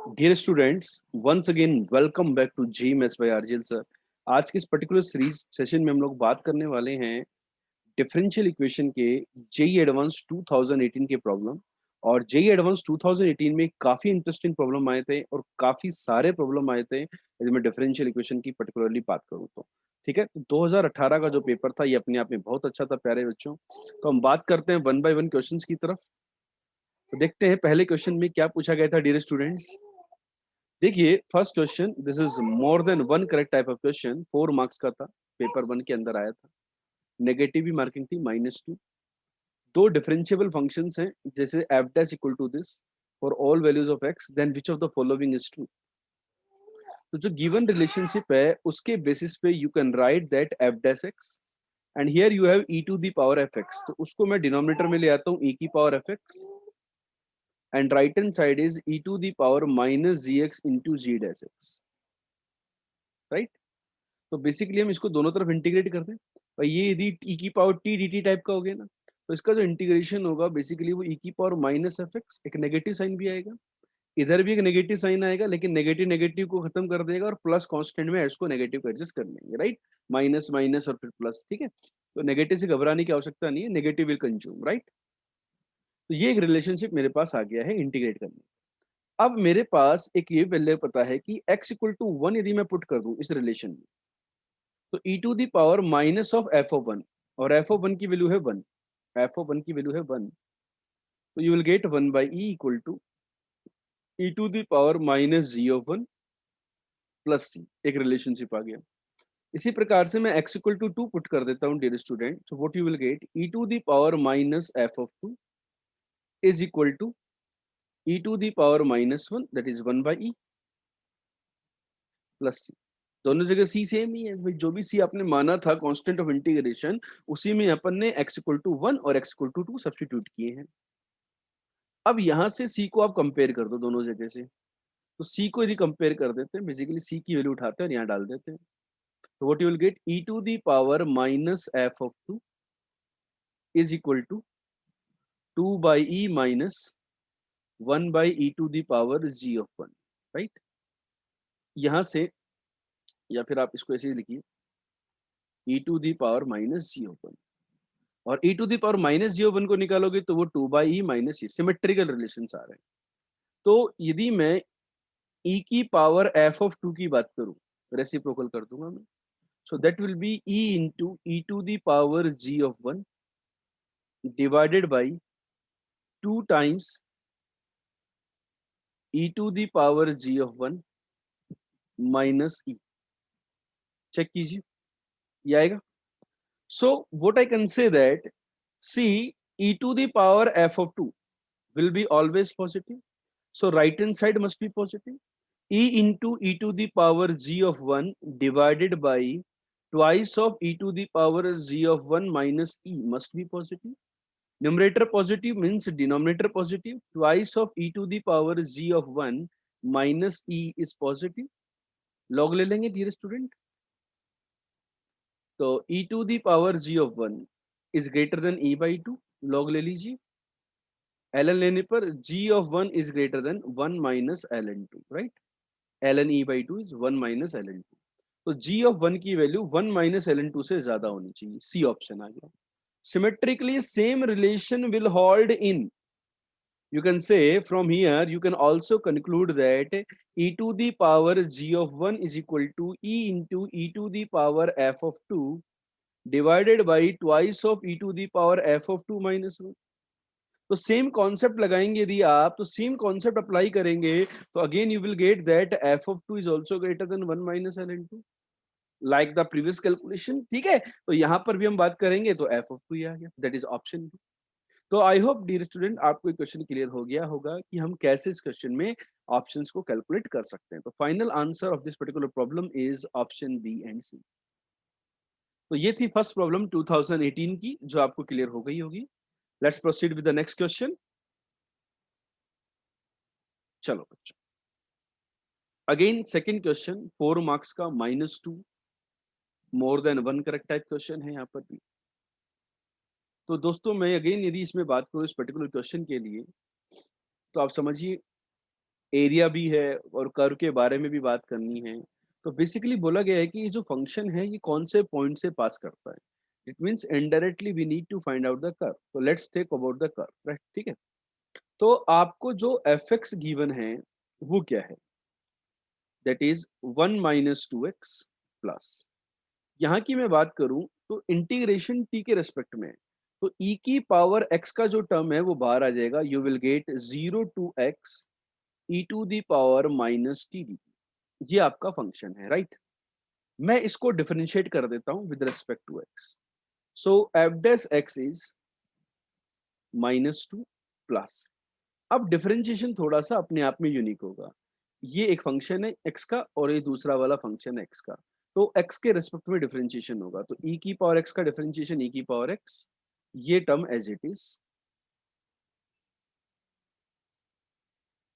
Dear students, once again welcome back to G maths by RGL sir. आज के इस particular series session में हम लोग बात करने वाले हैं डिफरेंशियल इक्वेशन के जेई एडवांस 2018 के प्रॉब्लम। और जेई एडवांस 2018 में काफी इंटरेस्टिंग प्रॉब्लम आए थे और काफी सारे प्रॉब्लम आए थे यदि मैं डिफरेंशियल इक्वेशन की पर्टिकुलरली बात करूं तो। ठीक है, तो 2018 का जो पेपर था ये अपने आप में बहुत अच्छा था प्यारे बच्चों। तो हम बात करते हैं वन बाय वन क्वेश्चंस की तरफ। तो देखते हैं पहले क्वेश्चन में क्या पूछा गया था डियर स्टूडेंट्स। देखिए first question, this is more than one correct type of question, 4 marks का था, पेपर 1 के अंदर आया था। नेगेटिव भी मार्किंग थी -2। दो डिफरेंशिएबल फंक्शंस हैं जैसे f dash equal to this for all values of x, then which of the following is true. तो जो गिवन रिलेशनशिप है उसके बेसिस पे you can write that f dash x and here you have e to the power f x, तो उसको मैं denominator में ले आता हूँ ई की power f x and right hand side is e to the power minus g x into g dash x, right. तो basically हम इसको दोनों तरफ इंटीग्रेट कर दें और ये यदि ई की power T d T type का हो गया ना, तो इसका जो इंटीग्रेशन होगा बेसिकली वो ई की पावर माइनस एफ एक्स, एक नेगेटिव साइन भी आएगा, इधर भी एक नेगेटिव साइन आएगा, लेकिन नेगेटिव नेगेटिव को खत्म कर देगा और प्लस कांस्टेंट में इसको नेगेटिव को एडजस्ट कर लेंगे, राइट। माइनस माइनस और फिर प्लस, ठीक है। तो नेगेटिव से घबराने की आवश्यकता नहीं है, नेगेटिव विल कंज्यूम, राइट। तो ये एक रिलेशनशिप मेरे पास आ गया है इंटीग्रेट करने। अब मेरे पास एक ये वैल्यू पता है कि x इक्वल टू 1 यदि मैं पुट कर दूं इस रिलेशन में, तो e to the power minus of f of one, और एफ ऑफ वन की वैल्यू है 1, एफ ऑफ वन की वैल्यू है 1, तो you will get 1 by e equal to e to the power minus g of 1 plus c, एक relationship आ गया। इसी प्रकार से मैं x इक्वल टू 2 पुट कर देता हूँ dear student, so what you will get e to the power minus f of 2 is equal to e to the power minus 1, that is 1 by e plus c. दोनों जगह सी same ही है भाई, जो भी सी आपने माना था कांस्टेंट ऑफ इंटीग्रेशन, उसी में अपन ने x इक्वल टू 1 और x इक्वल टू 2 सब्स्टिट्यूट किए हैं। अब यहाँ से सी को आप कंपेयर कर दो दोनों जगह से, तो सी को यदि कंपेयर कर देते हैं, बेसिकली सी की वैल्यू उठाते हैं और यहाँ डाल देते हैं, तो what you will get e to the power minus f of 2 is equal to 2 by e minus 1 by e to the power g of 1, right. यहाँ से या फिर आप इसको ऐसे ही लिखिए e to the power minus g of 1, और e to the power minus g of 1 को निकालोगे तो वो 2 by e minus e, symmetrical relation आ रहे हैं। तो यदि मैं ई की पावर एफ ऑफ 2 की बात करूं, रेसिप्रोकल कर दूंगा मैं, so that will be e into e to the power g of 1 divided by 2 times e to the power g of 1 minus e। Check कीजिए, ये आएगा। So what I can say that c e to the power f of 2 will be always positive, so right hand side must be positive, e into e to the power g of 1 divided by twice of e to the power g of 1 minus e must be positive। Numerator positive means denominator positive. Twice of e to the power g of 1 minus e is positive. log ले लेंगे dear student, तो e to the power g of 1 is greater than e by 2, log ले लीजिए। ln लेने पर g of 1 is greater than 1 minus ln 2, right। ln e by 2 is 1 minus ln 2, तो g of 1 की value 1 minus ln 2 से ज्यादा होनी चाहिए, सी ऑप्शन आ गया। Symmetrically same relation will hold in, you can say from here you can also conclude that e to the power g of 1 is equal to e into e to the power f of 2 divided by twice of e to the power f of 2 minus 1। तो same concept लगाएंगे यदि आप, तो same concept apply करेंगे, तो again you will get that f of 2 is also greater than 1 minus ln 2 like the previous calculation, ठीक है। तो यहां पर भी हम बात करेंगे तो f of 2 ही आ गया, दैट इज ऑप्शन। तो आई होप डियर स्टूडेंट आपको क्वेश्चन क्लियर हो गया होगा कि हम कैसे इस क्वेश्चन में ऑप्शंस को कैलकुलेट कर सकते हैं। तो final answer of this particular problem is option B and C. तो ये थी फर्स्ट प्रॉब्लम 2018 की जो आपको क्लियर हो गई होगी। Let's proceed with the next question. चलो बच्चों, अगेन सेकंड क्वेश्चन 4 मार्क्स का -2, more than one correct type question है यहाँ पर भी। तो दोस्तों मैं अगेन यदि इसमें बात करूँ इस पर्टिकुलर क्वेश्चन के लिए, तो आप समझिए एरिया भी है और कर्व के बारे में भी बात करनी है। तो बेसिकली बोला गया है कि ये जो फंक्शन है ये कौन से पॉइंट से पास करता है। It means indirectly we need to find out the curve. तो let's take about the curve, right? ठीक है। तो आपको जो एफ एक्स गिवन है वो क्या है? दैट इज 1 - 2x प्लस, यहाँ की मैं बात करूं तो इंटीग्रेशन टी के रेस्पेक्ट में, तो ई की पावर एक्स का जो टर्म है वो बाहर आ जाएगा। You will get 0 to x e to the power minus t d. ये आपका फंक्शन है, राइट? मैं इसको डिफरेंशिएट कर देता हूं with respect to x. So f dash x is -2 plus. अब डिफरेंशिएशन थोड़ा सा अपने आप में यूनिक होगा। ये एक फंक्शन है एक्स का और ये दूसरा वाला फंक्शन है एक्स का, तो एक्स के रेस्पेक्ट में डिफरेंशिएशन होगा। तो ई की पावर एक्स का डिफरेंशिएशन ई की पावर एक्स, ये term as it is,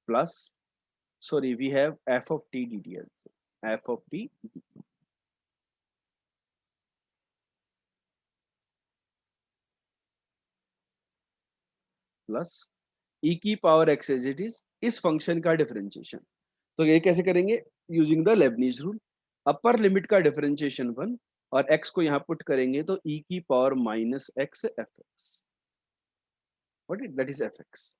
plus, sorry we have f of t d t, f of t plus e की power x as it is, इस function का differentiation. तो ये कैसे करेंगे? Using the Leibniz rule. Upper limit का differentiation 1 और x को यहाँ पुट करेंगे तो e की power minus x F x, what is that is F x.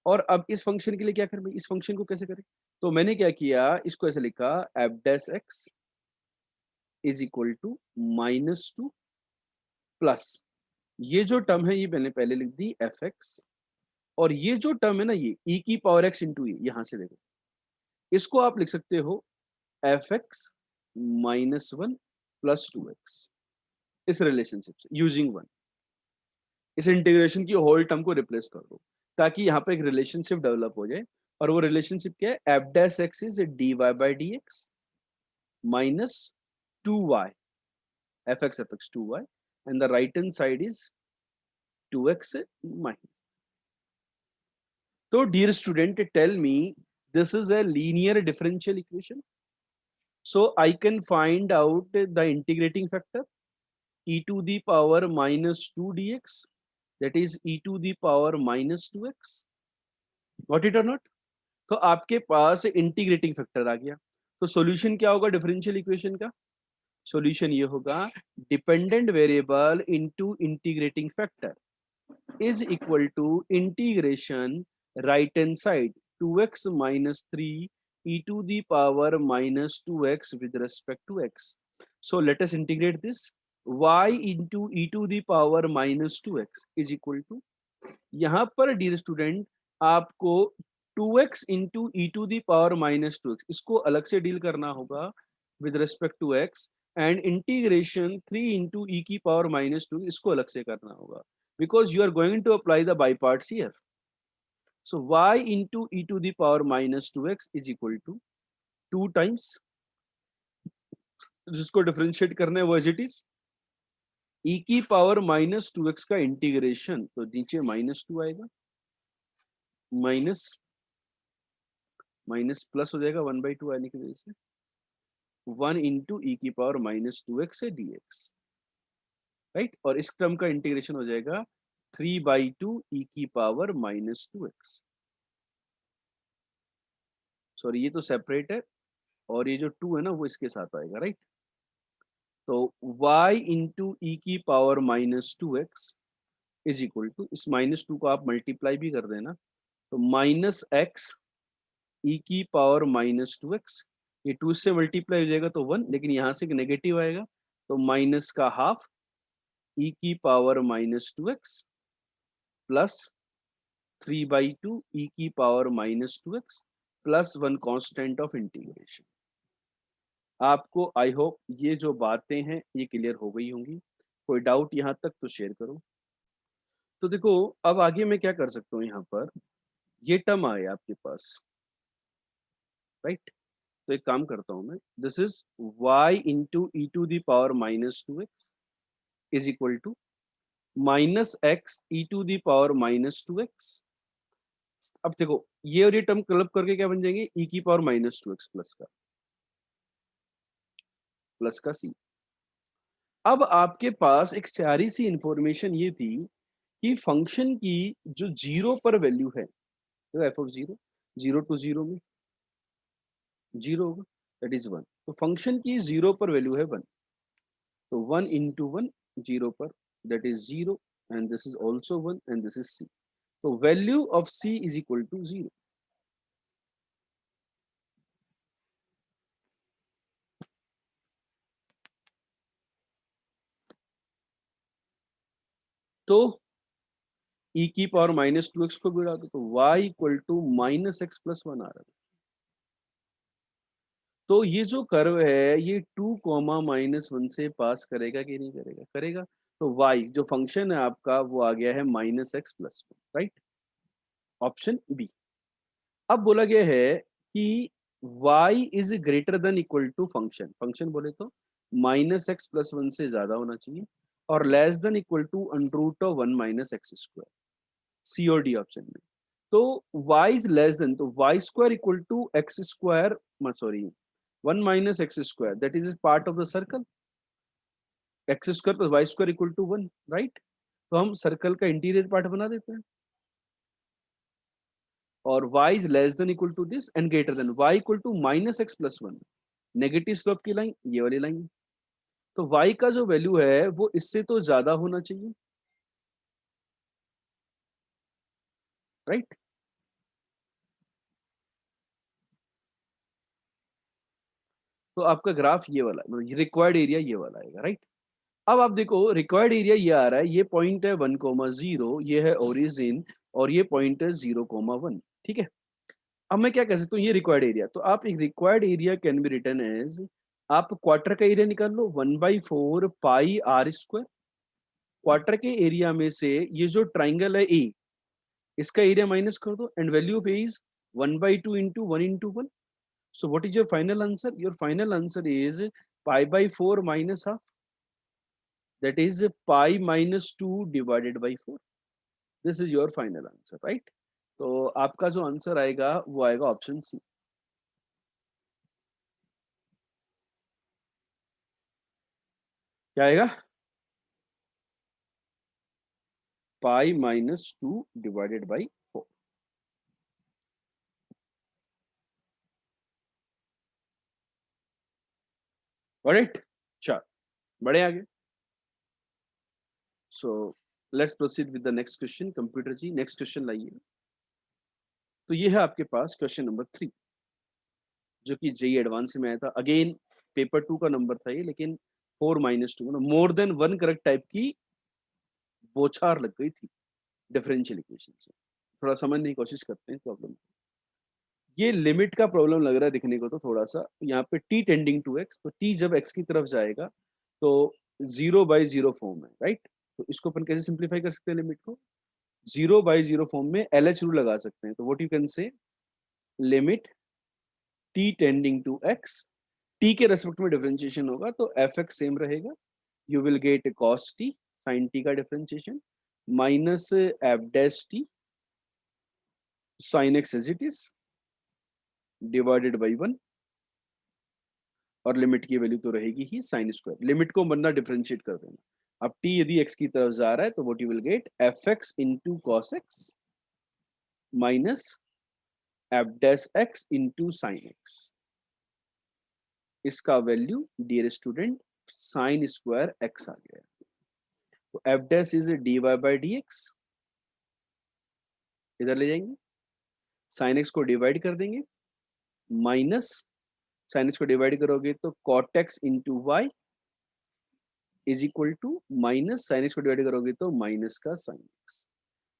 और अब इस फंक्शन के लिए क्या करें? इस फंक्शन को कैसे करें? तो मैंने क्या किया, इसको ऐसे लिखा f dash x is equal to -2 plus, ये जो टर्म है ये मैंने पहले लिख दी एफ एक्स, और ये जो टर्म है ना ये e की पावर x इंटू ई, यहां से देखो इसको आप लिख सकते हो एफ एक्स -1 प्लस 2x, इस रिलेशनशिप से यूजिंग 1, इस इंटीग्रेशन की होल टर्म को रिप्लेस कर दो ताकि यहाँ पे एक रिलेशनशिप डेवलप हो जाए। और वो रिलेशनशिप क्या है? F dash x is d y by d x minus 2y, f x 2y, and the right hand side is 2x minus. तो dear student, tell me, this is a linear differential equation, so I can find out the integrating factor e to the power minus 2 dx, that is e to the power minus 2x, got it or not? तो आपके पास integrating factor आ गया। तो solution क्या होगा differential equation का? Solution ये होगा dependent variable into integrating factor is equal to integration right hand side 2x minus 3 e to the power minus 2x with respect to x. So let us integrate this. Y into e to the power minus 2x is equal to, यहाँ पर dear student आपको 2x into e to the power minus 2x, इसको अलग से deal करना होगा with respect to x, and integration 3 into e की power minus 2 इसको अलग से करना होगा because you are going to apply the by parts here. So y into e to the power minus 2x is equal to 2 times, जिसको differentiate करना है वो एज इट इज ई की पावर माइनस 2x का इंटीग्रेशन, तो नीचे -2 आएगा, minus minus plus हो जाएगा 1/2 आने की वजह से, 1 इंटू ई की पावर माइनस 2x से dx, राइट? और इस टर्म का इंटीग्रेशन हो जाएगा 3/2 ई की पावर माइनस 2x। सॉरी ये तो सेपरेट है और ये जो 2 है ना वो इसके साथ आएगा, राइट? तो y इंटू ई की power minus 2x is equal to, इस -2 को आप मल्टीप्लाई भी कर देना, तो -x ई की पावर माइनस 2x, ये 2 से मल्टीप्लाई हो जाएगा तो 1, लेकिन यहाँ से नेगेटिव आएगा तो माइनस का हाफ ई की पावर माइनस 2x प्लस 3/2 ई की power minus 2x plus 1 constant of integration. आपको आई होप ये जो बातें हैं ये क्लियर हो गई होंगी। कोई डाउट यहाँ तक तो शेयर करो। तो देखो अब आगे मैं क्या कर सकता हूँ, यहाँ पर ये टर्म आए आपके पास, राइट? तो एक काम करता हूं मैं, this is y into e to the power minus 2x is equal to minus x e to the power minus 2x। अब देखो ये और ये टर्म क्लब करके क्या बन जाएंगे, e की पावर माइनस 2x प्लस का c। अब आपके पास एक सारी सी इंफॉर्मेशन ये थी कि फंक्शन की जो 0 पर वैल्यू है, तो एफ ऑफ 0, 0 टू 0 में 0 होगा, दैट इज 1। तो फंक्शन की 0 पर वैल्यू है 1, तो 1 इंटू 1 0 पर, that is 0, and this is also 1 and this is c। तो value of c is equal to 0। तो e की पावर -2x को गिरा दो, तो y इक्वल टू -x+1 आ रहा है। तो ये जो कर्व है ये 2 कॉमा -1 से पास करेगा कि नहीं करेगा? करेगा। तो y जो फंक्शन है आपका वो आ गया है -x+1, राइट? Option B. अब बोला गया है कि y is greater than equal to function, function बोले तो -x+1 से ज्यादा होना चाहिए, और less than equal to √1 - x², C और डी ऑप्शन में। तो y इज लेस देन, तो y² equal to x², sorry 1 - x², that is part of the circle, x² + y² equal to 1, right? तो हम सर्कल का इंटीरियर पार्ट बना देते हैं, और y is less than equal to this and greater than y equal to -x+1, negative slope की line ये वाली लाइन। तो y का जो वैल्यू है वो इससे तो ज्यादा होना चाहिए, राइट? तो आपका ग्राफ ये वाला, मतलब रिक्वायर्ड एरिया ये वाला आएगा, राइट? अब आप देखो रिक्वायर्ड एरिया ये आ रहा है, ये पॉइंट है 1,0, ये है ओरिजिन, और ये पॉइंट है 0,1, ठीक है? अब मैं क्या कह सकता हूँ, ये रिक्वायर्ड एरिया, तो आप एक required area can be written as, आप क्वार्टर का एरिया निकाल लो 1/4 पाई r²। क्वार्टर के एरिया में से ये जो ट्राइंगल है ए, इसका एरिया माइनस कर दो, and value of A is 1/2 into 1 × 1। So what is your final answer? Your final answer is π/4 - ½ that is pi -2 divided by 4। This is your final answer, right? तो आपका जो आंसर आएगा वो आएगा ऑप्शन सी। क्या आएगा? π -2 डिवाइडेड बाई 4। राइट, चल बड़े आगे। So let's proceed with the next question. Computer ji next question लाइए। तो ये है आपके पास क्वेश्चन नंबर 3, जो कि जेई एडवांस में आया था। अगेन पेपर 2 का नंबर था ये, लेकिन 4 - 2 मतलब मोर देन 1 करेक्ट टाइप की बौछार लग गई थी डिफरेंशियल इक्वेशन से। थोड़ा समझने की कोशिश करते हैं प्रॉब्लम। ये लिमिट का प्रॉब्लम लग रहा है दिखने को, तो थोड़ा सा यहाँ पे t टेंडिंग टू x, तो t जब x की तरफ जाएगा तो 0/0 फॉर्म है, राइट? तो इसको अपन कैसे सिंप्लीफाई कर सकते हैं लिमिट को? 0/0 फॉर्म में LH रूल लगा सकते हैं। तो what you can say, limit t tending to x, t के रेस्पेक्ट में डिफरेंशिएशन होगा तो fx सेम रहेगा, you will get cos t sin t का differentiation minus f dash t sin x as it is divided by 1, और limit की value तो रहेगी ही sin²। लिमिट को बंदा डिफरेंशिएट कर देना। अब t यदि x की तरफ जा रहा है तो what you will get fx into cos x minus f dash x into sin x। इसका value dear student sin² x आ गया। तो f dash is dy by d x, इधर ले जाएंगे, sin x को डिवाइड कर देंगे, माइनस sin x को डिवाइड करोगे तो cot x into y is equal to minus sin x को डिवाइड करोगे तो माइनस का sin x।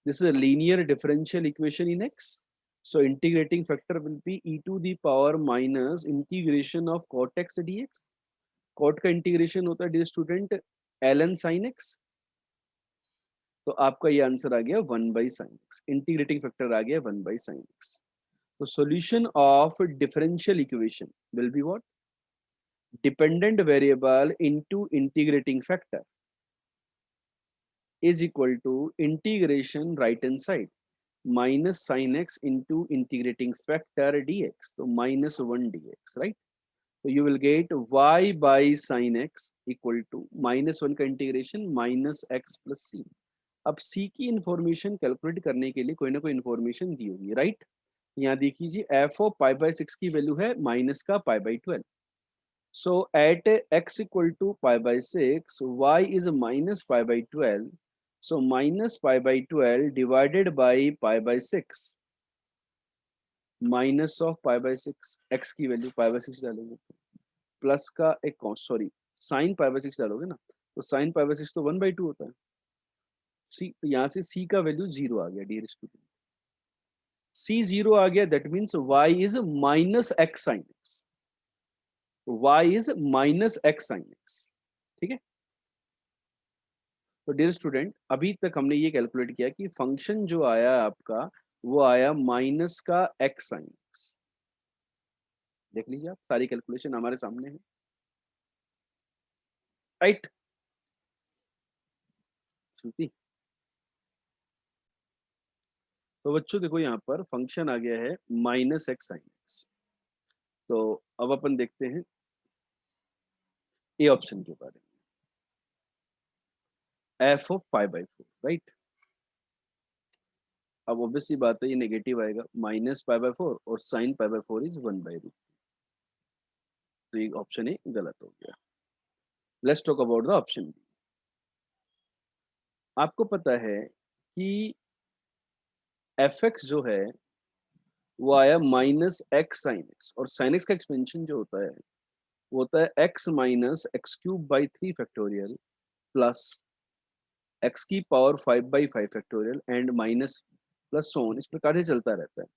This is a linear differential equation in x. So integrating factor will be e to the power minus integration of cot x dx. Cot का integration होता है dear student ln sin x। तो आपका ये answer आ गया 1/sin x। Integrating factor आ गया 1/sin x। तो solution of differential equation will be what? Dependent variable into integrating factor is equal to integration right hand side minus sin x into integrating factor dx, तो -1 dx, right? So you will get y by sin x equal to -1 का integration minus x plus c। अब c की information calculate करने के लिए कोई ना कोई इंफॉर्मेशन दी होगी, राइट? यहाँ देखिए एफ ऑफ पाई बाई 6 की वैल्यू है माइनस का pi by 12. So at x equal to pi by 6, y is minus pi by 12. So minus pi by 12 divided by pi by 6. Minus of pi by 6, x की value pi by 6 डालोगे plus का एक sorry sine pi by 6 डालोगे ना, तो sign pi by 6 तो 1/2 होता है. सी तो यहाँ से c का वैल्यू 0 आ गया डियर स्टूडेंट. c 0 आ गया, that means y is minus x sine x. y is minus x sine x. ठीक है. तो डियर स्टूडेंट अभी तक हमने ये कैलकुलेट किया कि फंक्शन जो आया आपका वो आया माइनस का x साइन x. देख लीजिए आप, सारी कैलकुलेशन हमारे सामने है. राइट. श्रुति, तो बच्चों देखो यहाँ पर फंक्शन आ गया है माइनस x साइन x. तो अब अपन देखते हैं ए ऑप्शन के बारे में, F of pi by 4. Right. अब ऑब्वियसली बात है ये नेगेटिव आएगा, माइनस पाई बाई 4 और साइन पाई बाई 4 इज 1/√. तो ये ऑप्शन ए गलत हो गया. Let's talk about the option B. आपको पता है कि एफ एक्स जो है वो आया माइनस एक्स साइन एक्स, और साइन एक्स का एक्सपेंशन जो होता है वो होता है x minus x cube by 3 factorial plus x की power 5/5 factorial and minus plus so on, इस प्रकार से चलता रहता है.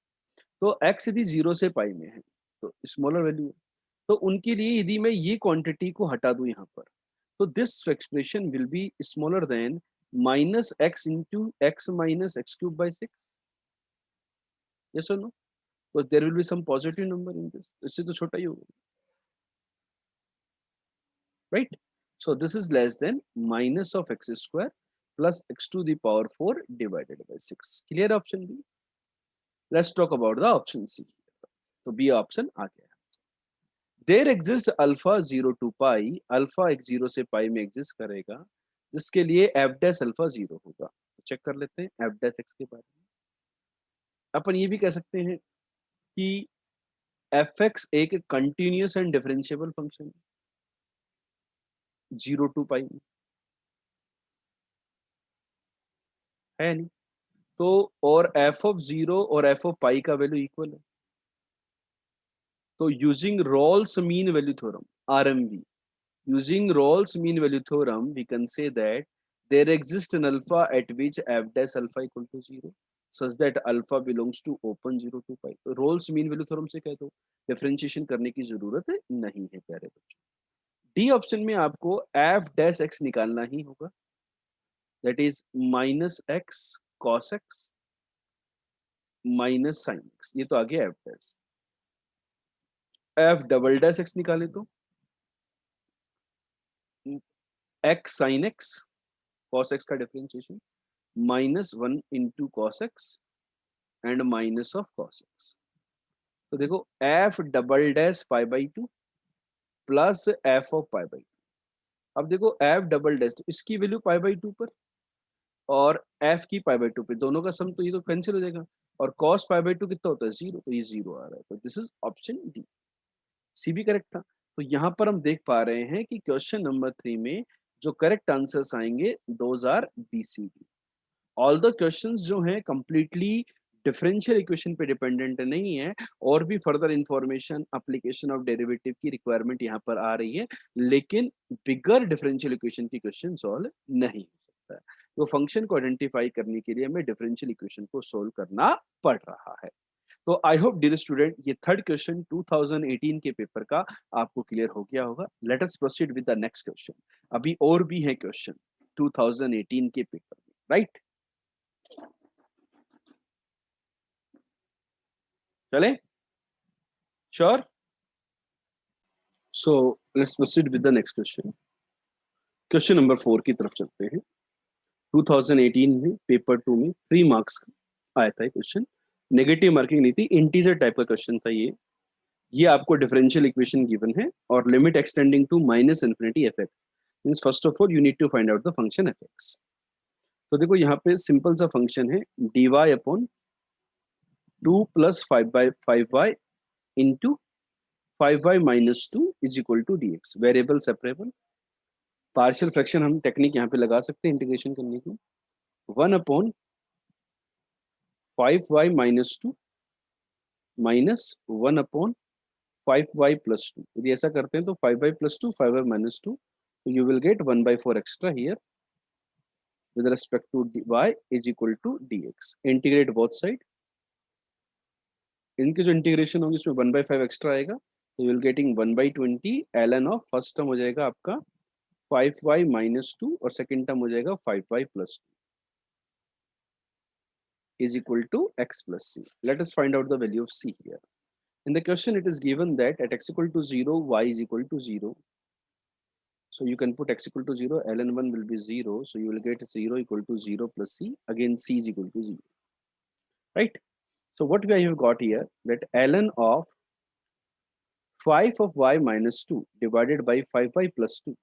तो एक्स यदि 0 से पाई में है तो स्मॉलर वैल्यू है, तो उनके लिए यदि मैं ये क्वांटिटी को हटा दूं यहाँ पर, तो this expression will be smaller than minus x into x minus x cube by 6. Yes और नो? तो there will be some positive number in this, इससे तो छोटा ही होगा. Right. So this is less than minus of x square plus x to the power 4 divided by 6. Clear option B. Let's talk about the option C. तो B option आ गया. There exist alpha 0 to pi, alpha एक 0 से पाई में exist करेगा जिसके लिए F dash alpha 0 होगा. चेक कर लेते हैं एफ डैश एक्स के बारे में. अपन ये भी कह सकते हैं कि एफ एक्स एक कंटिन्यूस एंड डिफरेंशिएबल फंक्शन है 0 टू पाई में, है नहीं? तो और एफ ऑफ 0 और एफ ऑफ पाई का वैल्यू इक्वल है. तो using Rolle's mean value theorem, RMV, using Rolle's mean value theorem, we can say that there exists an alpha at which f dash alpha equal to 0 such that alpha belongs to open 0 to pi. Rolle's mean value theorem से कह दो, differentiation करने की जरूरत नहीं है प्यारे बच्चों. डी ऑप्शन में आपको f dash x निकालना ही होगा, that is minus x cos x minus sine x. ये तो आ गया f dash. f double dash x निकाले तो x sine x cos x का differentiation minus 1 into cos x and minus of cos x. तो देखो f double dash pi by 2 plus f of pi by 2. अब देखो f double dash, तो इसकी value pi by 2 पर और F की पाई बाई 2 पे, दोनों का सम तो ये तो कैंसिल हो जाएगा. और कॉस पाई बाई 2 कितना होता है 0, तो ये 0 आ रहा है. तो दिस इज ऑप्शन डी. सी भी करेक्ट था. तो यहाँ पर हम देख पा रहे हैं कि क्वेश्चन नंबर 3 में जो करेक्ट आंसर्स आएंगे those are B C D. All the questions जो हैं कंप्लीटली डिफरेंशियल इक्वेशन पे डिपेंडेंट नहीं है, और भी further information application of derivative की रिक्वायरमेंट यहाँ पर आ रही है, लेकिन बिगर डिफरेंशियल इक्वेशन की क्वेश्चन सॉल्व नहीं हो सकता है. तो फंक्शन को आइडेंटिफाई करने के लिए हमें डिफरेंशियल इक्वेशन को सोल्व करना पड़ रहा है. तो आई होप डियर स्टूडेंट ये थर्ड क्वेश्चन 2018 के पेपर का आपको क्लियर हो गया होगा. Let us proceed with the next question. अभी और भी है क्वेश्चन 2018 के पेपर में, राइट? चले? Sure? So let's proceed with the next question. Question number 4 की तरफ चलते हैं. 2018 में पेपर 2 में 3 मार्क्स का आया था क्वेश्चन. नेगेटिव मार्किंग नहीं थी, इंटीजर टाइप का क्वेश्चन था ये आपको डिफरेंशियल इक्वेशन गिवन है और limit extending to minus infinity f x. Means first of all you need to find out the function f x. तो देखो यहाँ पे सिंपल सा फंक्शन है dy upon 2 plus 5 by 5y into 5y minus 2 is equal to dx. Variable separable, partial fraction हम technique यहाँ पे लगा सकते हैं इंटीग्रेशन करने की। 1 upon 5y minus 2 minus 1 upon 5y plus 2। यदि ऐसा करते हैं तो 5y प्लस 2 5y माइनस 2, तो you will gate 1/4 extra here with respect to y is equal to dx. Integrate both side, इनके जो इंटीग्रेशन होंगे इसमें 1/5 एक्स्ट्रा आएगा, तो you will getting 1/20 ln of first term हो जाएगा आपका 5y माइनस 2 और सेकेंड टर्म हो जाएगा 5y plus 2 is equal to x plus c. Let us find out the value of c here. In the question it is given that at x equal to 0 y is equal to 0. So you can put x equal to 0, ln 1 will be 0, so you will get 0 equal to 0 plus c, again c is equal to 0, right? So what we have got here, that ln of 5 of y minus 2 divided by 5y plus 2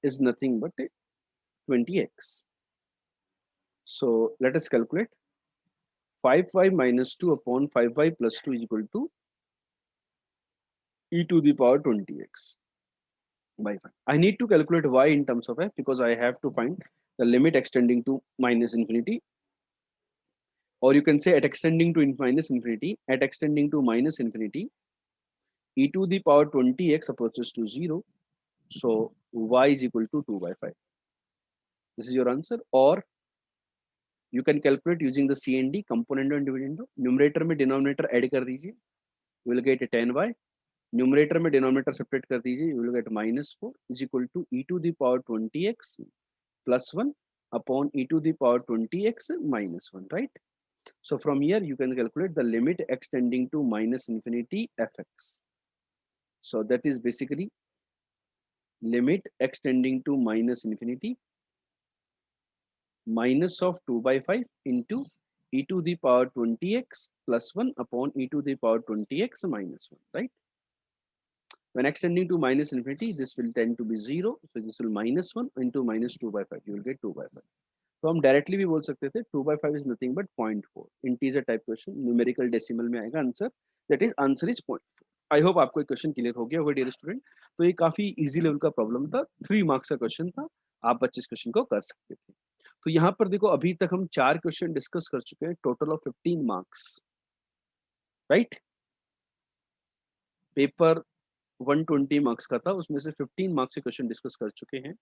is nothing but 20x. So let us calculate. 5y minus 2 upon 5y plus 2 is equal to e to the power 20x by 5. I need to calculate y in terms of f because I have to find the limit extending to minus infinity, or you can say at extending to minus infinity, at extending to minus infinity, e to the power 20x approaches to 0, so y is equal to 2 by 5. This is your answer. Or you can calculate using the CND, component and dividend. Numerator में denominator add कर दीजिए, you will get 10y. Numerator में denominator separate कर दीजिए, you will get -4 is equal to e to the power 20x plus 1 upon e to the power 20x minus 1, right? So from here you can calculate the limit extending to minus infinity fx. So that is basically limit extending to minus infinity minus of 2 by 5 into e to the power 20x plus 1 upon e to the power 20x minus 1, right? When extending to minus infinity, this will tend to be 0, so this will minus 1 into minus 2 by 5, you will get 2 by 5. तो हम directly भी बोल सकते थे 2 by 5 is nothing but 0.4. Integer type question, numerical decimal में आएगा answer, that is answer is 0.4. I hope आपको एक क्वेश्चन क्लियर हो गया होगा डियर स्टूडेंट। तो ये काफी इजी लेवल का प्रॉब्लम था, 3 मार्क्स का क्वेश्चन था, आप बच्चे इस क्वेश्चन को कर सकते थे। तो यहाँ पर देखो अभी तक हम 4 क्वेश्चन डिस्कस कर चुके हैं, total of 15 marks, right? Paper 120 marks का था, उसमें से 15 मार्क्स के क्वेश्चन डिस्कस कर चुके हैं।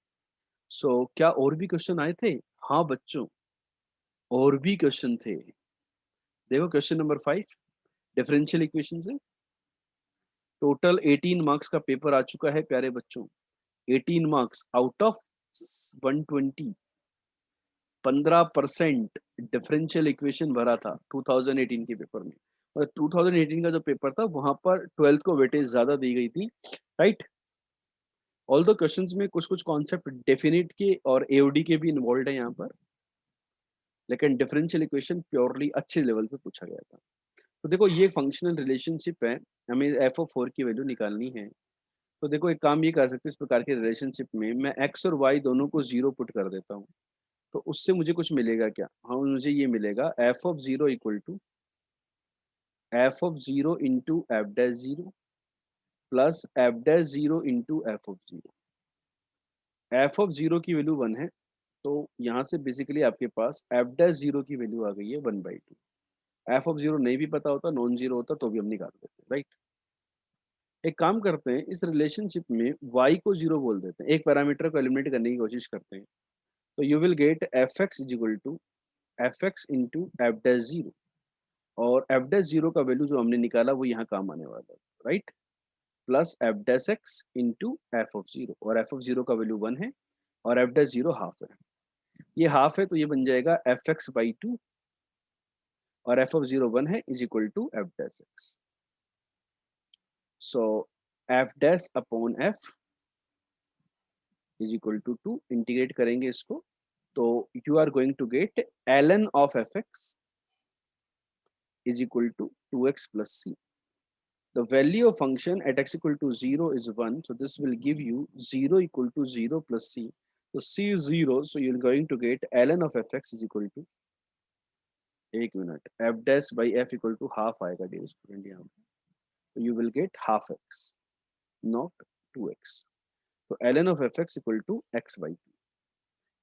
सो क्या और भी क्वेश्चन आए थे? हाँ बच्चों, और भी क्वेश्चन थे। देखो क्वेश्चन नंबर 5 डिफरेंशियल इक्वेशन से टोटल 18 मार्क्स का पेपर आ चुका है प्यारे बच्चों। 18 marks out of 120, 15% differential equation भरा था 2018 के पेपर में। और 2018 का जो पेपर था वहां पर 12th को वेटेज ज्यादा दी गई थी, राइट? ऑल दो क्वेश्चंस में कुछ कुछ कॉन्सेप्ट डेफिनेट के और एओडी के भी इन्वॉल्व है यहाँ पर, लेकिन डिफरेंशियल इक्वेशन प्योरली अच्छे लेवल पे पूछा गया था। तो देखो ये फंक्शनल रिलेशनशिप है, हमें एफ ऑफ 4 की वैल्यू निकालनी है। तो देखो एक काम ये कर सकते हैं, इस प्रकार के रिलेशनशिप में मैं एक्स और वाई दोनों को 0 पुट कर देता हूँ, तो उससे मुझे कुछ मिलेगा क्या? हाँ, मुझे ये मिलेगा f of 0 equal to f of 0 into f dash 0 plus f dash 0 into f of 0। F of 0 की वैल्यू 1 है, तो यहाँ से बेसिकली आपके पास एफ डैश 0 की वैल्यू आ गई है 1/2। एफ ऑफ 0 नहीं भी पता होता, नॉन जीरो होता, तो भी हम निकाल देते हैं, राइट? एक काम करते हैं, इस रिलेशनशिप में y को 0 बोल देते हैं, एक पैरामीटर को एलिमिनेट करने की कोशिश करते हैं, तो you will get f x is equal to f x into f dash 0, और एफ डैश 0 का वैल्यू जो हमने निकाला वो यहाँ काम आने वाला है, right? Plus f dash x into f of 0, और एफ ऑफ 0 का वैल्यू 1 है और एफ डैश 0 हाफ है, ये हाफ है तो ये बन जाएगा एफ एक्स बाई 2, और एफ ऑफ 0 1 है is equal to f dash x. So f dash upon f is equal to 2, integrate करेंगे इसको, तो you are going to get ln of f x is equal to 2x plus c. The value of function at x equal to 0 is 1, so this will give you 0 equal to 0 plus c. So c is 0, so you're going to get ln of fx is equal to, एक मिनट, एफ डैश by f equal to half आएगा dear student यहाँ पे, तो you will get half x, not 2x. तो ln of fx equal to x by 2.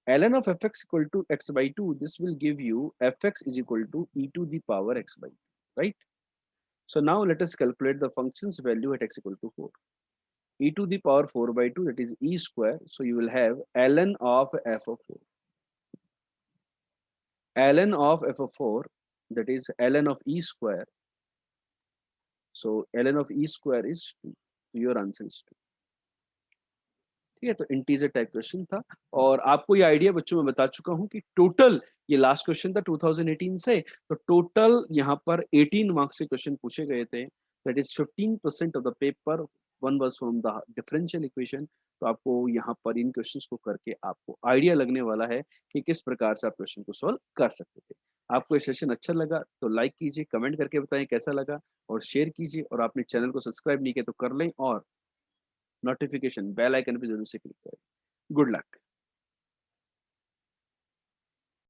ln of fx equal to x by 2, this will give you fx is equal to e to the power x by 2, right? So now let us calculate the function's value at x equal to 4. E to the power 4 by 2, that is e square. So you will have ln of f of 4. ln of f of 4, that is ln of e square. So ln of e square is 2. Your answer is 2. ठीक है, तो integer type question था और आपको ये idea बच्चों में बता चुका हूं कि टोटल, ये लास्ट क्वेश्चन था 2018 से, तो टोटल यहाँ पर 18 मार्क्स के क्वेश्चन पूछे गए थे, that is 15% of the paper one was from the differential equation. तो आपको यहाँ पर इन क्वेश्चंस को करके आपको आइडिया लगने वाला है कि किस प्रकार से आप क्वेश्चन को सॉल्व कर सकते थे. आपको ये सेशन अच्छा लगा तो लाइक कीजिए, कमेंट करके बताएं कैसा लगा और शेयर कीजिए, और आपने चैनल को सब्सक्राइब नहीं किया तो कर लें और नोटिफिकेशन बेल आइकन पे जरूर से क्लिक करें. Good luck.